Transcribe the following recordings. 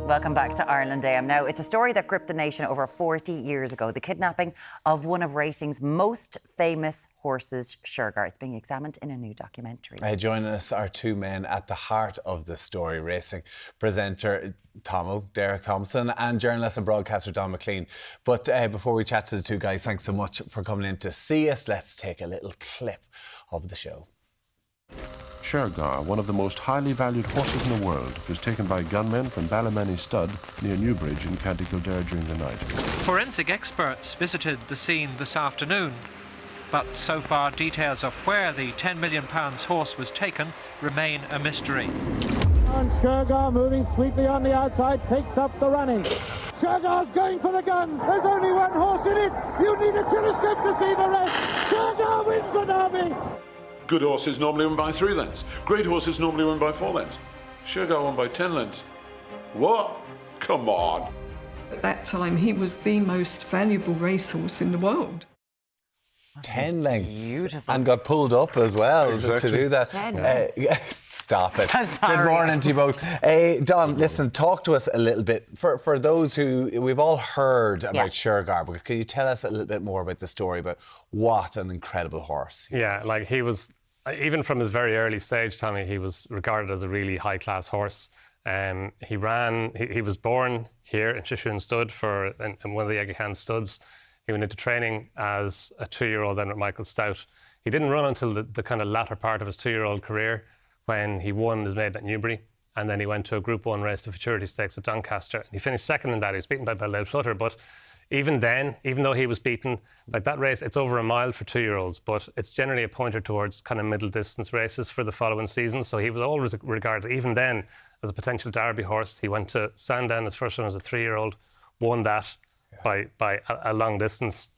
Welcome back to Ireland AM. Now, it's a story that gripped the nation over 40 years ago. The kidnapping of one of racing's most famous horses, Shergar. It's being examined in a new documentary. Joining us are two men at the heart of the story, racing presenter Derek Tommo, and journalist and broadcaster Donn McClean. But before we chat to the two guys, thanks so much for coming in to see us. Let's take a little clip of the show. Shergar, one of the most highly valued horses in the world, was taken by gunmen from Ballymany Stud near Newbridge in County Kildare during the night. Forensic experts visited the scene this afternoon, but so far details of where the £10 million horse was taken remain a mystery. And Shergar, moving sweetly on the outside, takes up the running. Shergar's going for the gun. There's only one horse in it. You need a telescope to see the rest. Shergar wins the Derby. Good horses normally win by 3 lengths. Great horses normally win by 4 lengths. Shergar won by 10 lengths. What? Come on. At that time, he was the most valuable racehorse in the world. 10 lengths. Beautiful. And got pulled up as well to do that. 10 lengths. Stop it. Sorry. Good morning to you both. Don, listen, talk to us a little bit. For those who, we've all heard about Shergar, but can you tell us a little bit more about the story about what an incredible horse he was? Like he was, even from his very early stage, Tommy, he was regarded as a really high-class horse. He was born here in Epsom Stud in one of the Egg studs. He went into training as a 2-year-old then with Michael Stout. He didn't run until the kind of latter part of his 2-year-old career when he won his maiden at Newbury, and then he went to a Group 1 race, the Futurity Stakes at Doncaster. He finished second in that. He was beaten by Belle Flutter, but even then, even though he was beaten, like that race, it's over a mile for 2-year-olds, but it's generally a pointer towards kind of middle distance races for the following season. So he was always regarded, even then, as a potential Derby horse. He went to Sandown, his first one as a 3-year-old, won that by a long distance,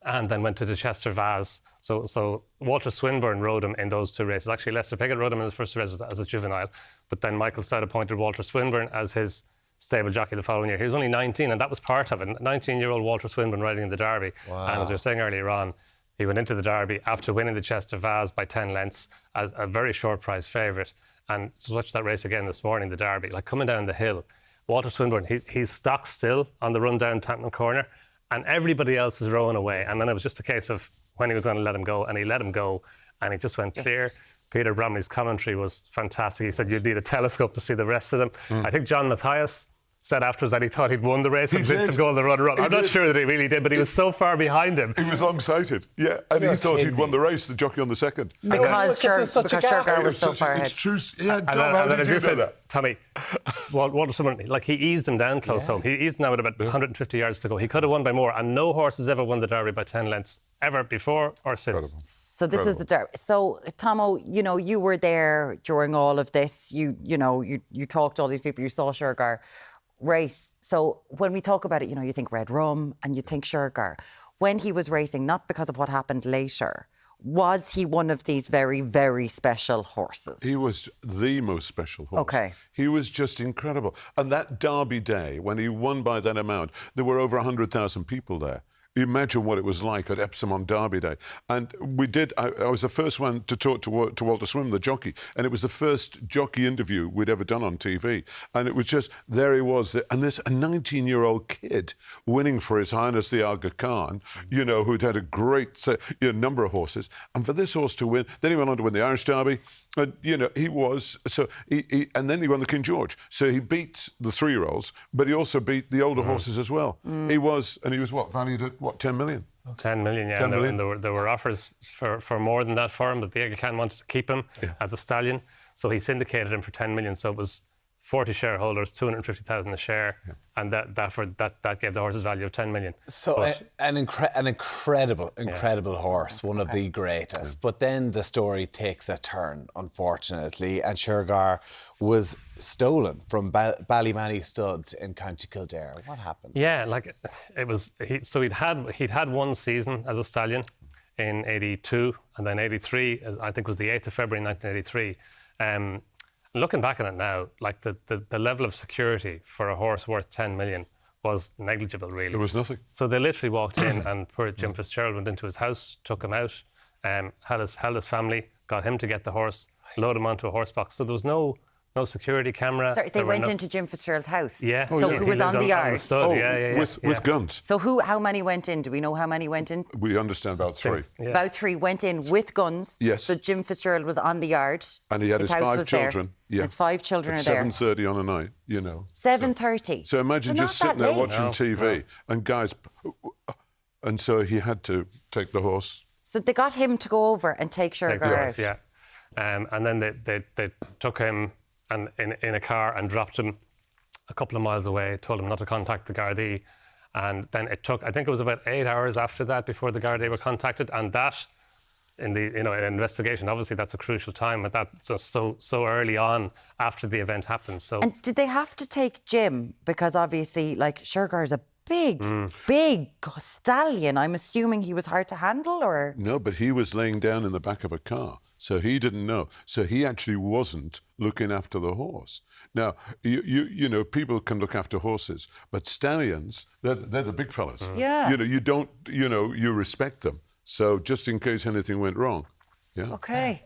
and then went to the Chester Vase. So Walter Swinburne rode him in those 2 races. Actually, Lester Piggott rode him in his first race as a juvenile, but then Michael Stout appointed Walter Swinburne as his stable jockey the following year. He was only 19, and that was part of it. 19-year-old Walter Swinburne riding in the Derby. Wow. And as we were saying earlier on, he went into the Derby after winning the Chester Vase by 10 lengths as a very short price favourite. And to watch that race again this morning, the Derby, like coming down the hill, Walter Swinburne, he's stock still on the run down Tampton Corner, and everybody else is rowing away. And then it was just a case of when he was going to let him go, and he let him go, and he just went clear. Peter Bromley's commentary was fantastic. He said you'd need a telescope to see the rest of them. I think John Matthias said afterwards that he thought he'd won the race and picked him going the runner-up. I'm not sure that he really did, but he was so far behind him. He was long-sighted, and he thought he'd won the race, the jockey on the second. Because Shergar was so far ahead. It's true. Yeah, and then as you said, Tommy, Walter Swinburne, like he eased him down close home. He eased him now with about 150 yards to go. He could have won by more, and no horse has ever won the Derby by 10 lengths, ever before or since. So this is the Derby. So, Tommo, you were there during all of this. You talked to all these people. You saw Shergar race. So when we talk about it, you think Red Rum and you think Shergar. When he was racing, not because of what happened later, was he one of these very, very special horses? He was the most special horse. Okay. He was just incredible. And that Derby day, when he won by that amount, there were over 100,000 people there. Imagine what it was like at Epsom on Derby Day. And we did, I was the first one to talk to Walter Swinburne, the jockey, and it was the first jockey interview we'd ever done on TV. And it was just, there he was. And this, a 19-year-old kid winning for His Highness the Aga Khan, who'd had a great number of horses. And for this horse to win, then he went on to win the Irish Derby. And, he was, and then he won the King George. So he beat the 3-year-olds, but he also beat the older horses as well. He was valued at, 10 million? 10 million, yeah. 10 million. And there were offers for more than that for him, but the Aga Khan wanted to keep him as a stallion. So he syndicated him for 10 million. So it was 40 shareholders, 250,000 a share, and that gave the horse's value of 10 million. So an incredible horse, one of the greatest. But then the story takes a turn, unfortunately, and Shergar was stolen from Ballymany Stud in County Kildare. What happened? Yeah, like it was. He'd had one season as a stallion in '82, and then '83, I think was the 8th of February 1983. Looking back on it now, like the level of security for a horse worth 10 million was negligible, really. There was nothing. So they literally walked in and poor Jim Fitzgerald went into his house, took him out, held his family, got him to get the horse, load him onto a horse box. So there no security camera. Sorry, they went into Jim Fitzgerald's house. Yeah. So who was on the yard? Stud. With guns. So how many went in? Do we know how many went in? We understand about 3. Yeah. About 3 went in with guns. Yes. So Jim Fitzgerald was on the yard. And he had his house 5 was there. children. Yeah. His 5 children At are there. 7:30 on a night, you know. 7:30. So imagine So just not sitting that there late. watching TV and guys... And so he had to take the horse. So they got him to go over and take Shergar out. Yeah. And then they took him and in a car and dropped him a couple of miles away, told him not to contact the Gardaí. And then it took, I think it was about 8 hours after that before the Gardaí were contacted. And that, in the an investigation, obviously that's a crucial time, but that's so early on after the event happened. So. And did they have to take Jim? Because obviously, like, Shergar is a big stallion. I'm assuming he was hard to handle, or? No, but he was laying down in the back of a car. So he didn't know. So he actually wasn't looking after the horse. Now, you know, people can look after horses, but stallions, they're the big fellas. Yeah. You know, you don't, you know, you respect them. So just in case anything went wrong. Yeah. Okay.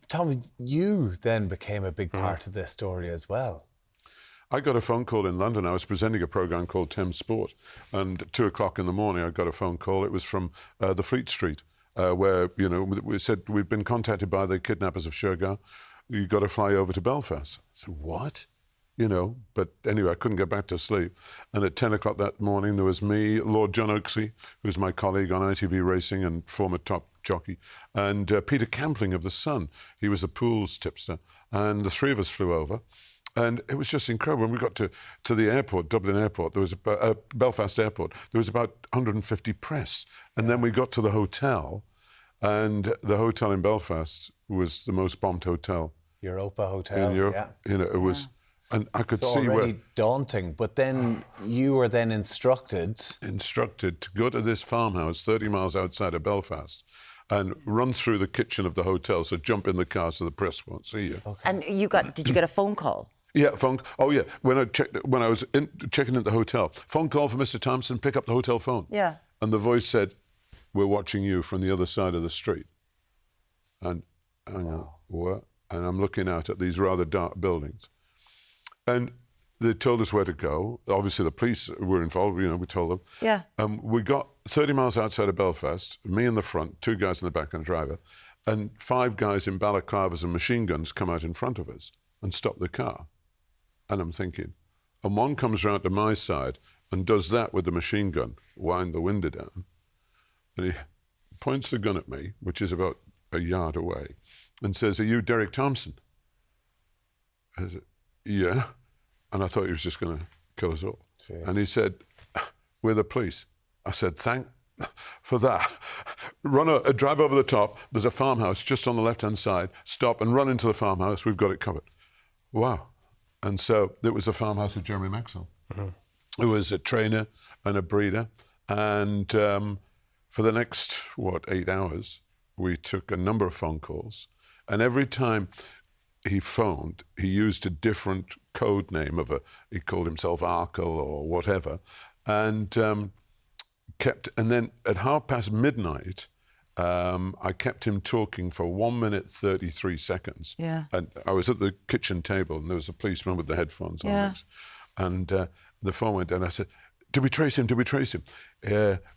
Tommy, you then became a big part of this story as well. I got a phone call in London. I was presenting a programme called Thames Sport. And at 2 o'clock in the morning, I got a phone call. It was from the Fleet Street, where, you know, we said, we've been contacted by the kidnappers of Shergar. You've got to fly over to Belfast. I said, what? You know, but anyway, I couldn't get back to sleep. And at 10 o'clock that morning, there was me, Lord John Oaksey, who's my colleague on ITV Racing and former top jockey, and Peter Campling of The Sun. He was the pools tipster. And the 3 of us flew over. And it was just incredible. When we got to the airport, Dublin Airport, there was Belfast Airport, there was about 150 press. And then we got to the hotel, and the hotel in Belfast was the most bombed hotel. Europa Hotel. In Europe. Yeah. You know, it was... And I could it's see already where... daunting. But then you were then instructed to go to this farmhouse 30 miles outside of Belfast and run through the kitchen of the hotel, so jump in the car so the press won't see you. Okay. And did you get a phone call? Yeah, oh yeah. When I was checking in the hotel, phone call for Mr. Thompson, pick up the hotel phone. Yeah. And the voice said, "We're watching you from the other side of the street." And I go, what? And I'm looking out at these rather dark buildings. And they told us where to go. Obviously, the police were involved, you know, we told them. Yeah. We got 30 miles outside of Belfast, me in the front, 2 guys in the back and a driver, and 5 guys in balaclavas and machine guns come out in front of us and stop the car. And I'm thinking, and one comes round to my side and does that with the machine gun, wind the window down, and he points the gun at me, which is about a yard away, and says, "Are you Derek Tomson?" I said, "Yeah." And I thought he was just going to kill us all. Jeez. And he said, "We're the police." I said, "Thank for that." Drive over the top. There's a farmhouse just on the left-hand side. Stop and run into the farmhouse. We've got it covered. Wow. And so it was the farmhouse of Jeremy Maxwell, who was a trainer and a breeder. And for the next, 8 hours, we took a number of phone calls. And every time he phoned, he used a different code name he called himself Arkle or whatever. And then at midnight, I kept him talking for 1 minute 33 seconds. Yeah. And I was at the kitchen table and there was a policeman with the headphones on. Yeah. And the phone went and I said, "Did we trace him? Did we trace him?"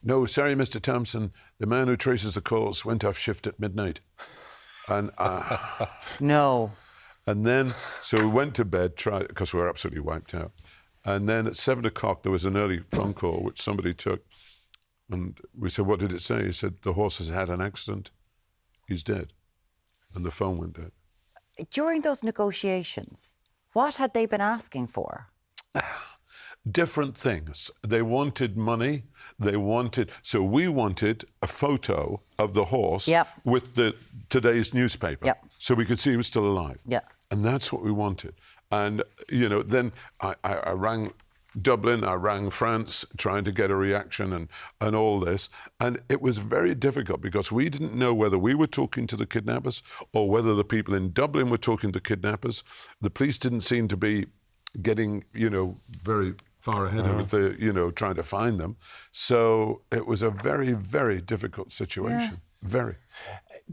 "No, sorry, Mr. Thompson. The man who traces the calls went off shift at midnight." And No. And then, so we went to bed, because we were absolutely wiped out. And then at 7 o'clock, there was an early phone call, which somebody took. And we said, "What did it say?" He said, "The horse has had an accident. He's dead." And the phone went dead. During those negotiations, what had they been asking for? Different things. They wanted money. So we wanted a photo of the horse with today's newspaper. Yep. So we could see he was still alive. Yeah. And that's what we wanted. And, you know, then I rang Dublin, I rang France, trying to get a reaction and all this. And it was very difficult because we didn't know whether we were talking to the kidnappers or whether the people in Dublin were talking to kidnappers. The police didn't seem to be getting, you know, very far ahead of trying to find them. So it was a very, very difficult situation. Very.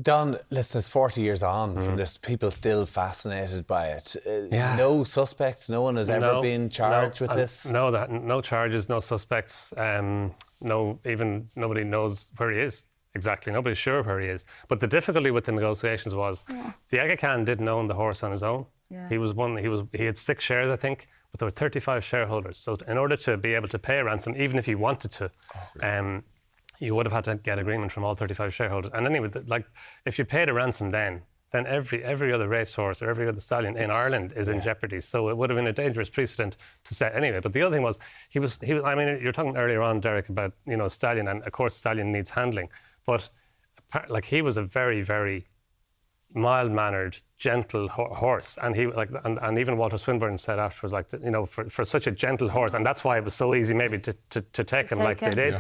Don, listen, it's 40 years on from this. People still fascinated by it. No suspects. No one has ever been charged with this. No charges, no suspects. Nobody knows where he is exactly. Nobody's sure where he is. But the difficulty with the negotiations was the Aga Khan didn't own the horse on his own. Yeah. He had 6 shares, I think, but there were 35 shareholders. So in order to be able to pay a ransom, even if he wanted to, you would have had to get agreement from all 35 shareholders. And anyway, if you paid a ransom then every other racehorse or every other stallion in Ireland is in jeopardy. So it would have been a dangerous precedent to set anyway. But the other thing was, he was. I mean, you're talking earlier on, Derek, about stallion, and of course stallion needs handling. But he was a very, very mild-mannered, gentle horse, and and even Walter Swinburne said afterwards, for such a gentle horse, and that's why it was so easy maybe to take him like they did.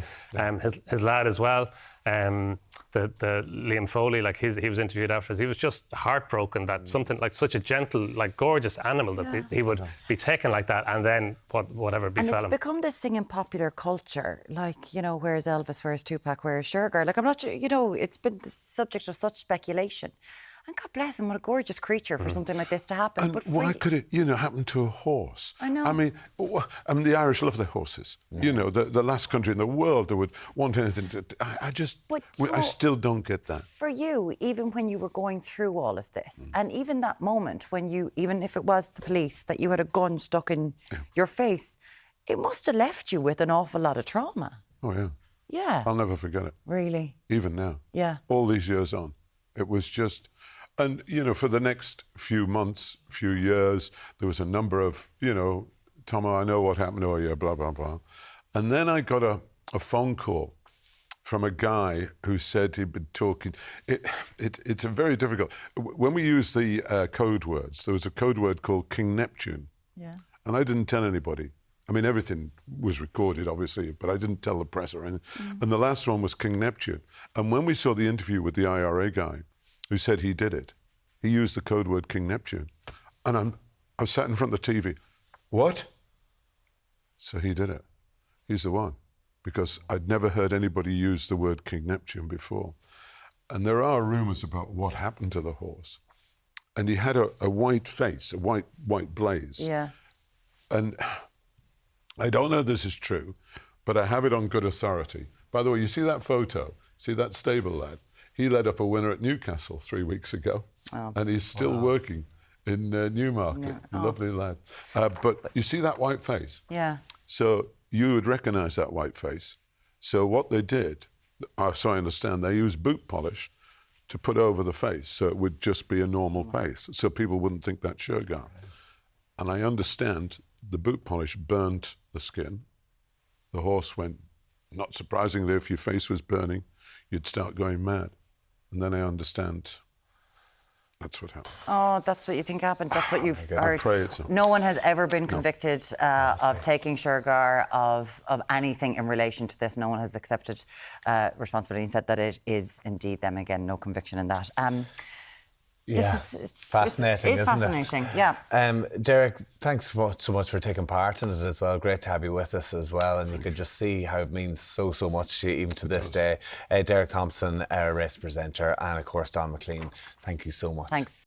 His lad as well, the Liam Foley, he was interviewed afterwards. He was just heartbroken that something like such a gentle, gorgeous animal that he would be taken like that, and then whatever befell him. And it's become this thing in popular culture, where's Elvis, where's Tupac, where's Shergar? I'm not sure, it's been the subject of such speculation. And God bless him, what a gorgeous creature for something like this to happen. And but why could it, happen to a horse? I know. I mean, the Irish love their horses. The last country in the world that would want anything to... I still don't get that. For you, even when you were going through all of this, and even that moment when even if it was the police, that you had a gun stuck in your face, it must have left you with an awful lot of trauma. Oh, yeah. Yeah. I'll never forget it. Really? Even now. Yeah. All these years on. It was just... And, for the next few months, few years, there was a number of, Tommo, I know what happened, oh yeah, blah, blah, blah. And then I got a phone call from a guy who said he'd been talking. It's a very difficult... When we use the code words, there was a code word called King Neptune. Yeah. And I didn't tell anybody. I mean, everything was recorded, obviously, but I didn't tell the press or anything. And the last one was King Neptune. And when we saw the interview with the IRA guy, who said he did it, he used the code word King Neptune. And I sat in front of the TV. What? So he did it. He's the one. Because I'd never heard anybody use the word King Neptune before. And there are rumours about what happened to the horse. And he had a white face, a white blaze. Yeah. And I don't know if this is true, but I have it on good authority. By the way, you see that photo? See that stable lad? He led up a winner at Newcastle 3 weeks ago, and he's still working in Newmarket. Yeah. Lovely lad. But you see that white face? Yeah. So you would recognise that white face. So what they did, so I understand, they used boot polish to put over the face, so it would just be a normal face, so people wouldn't think that's Shergar. And I understand the boot polish burnt the skin. The horse went, not surprisingly, if your face was burning, you'd start going mad. And then I understand that's what happened. Oh, that's what you think happened. That's what you've heard. I pray it's not. No one has ever been convicted of taking Shergar, of anything in relation to this. No one has accepted responsibility and said that it is indeed them. Again, no conviction in that. It's fascinating, isn't it? Fascinating, yeah. Derek, thanks so much for taking part in it as well. Great to have you with us as well. And you could just see how it means so much even to this day. Derek Thompson, race presenter, and of course Donn McClean. Thank you so much. Thanks.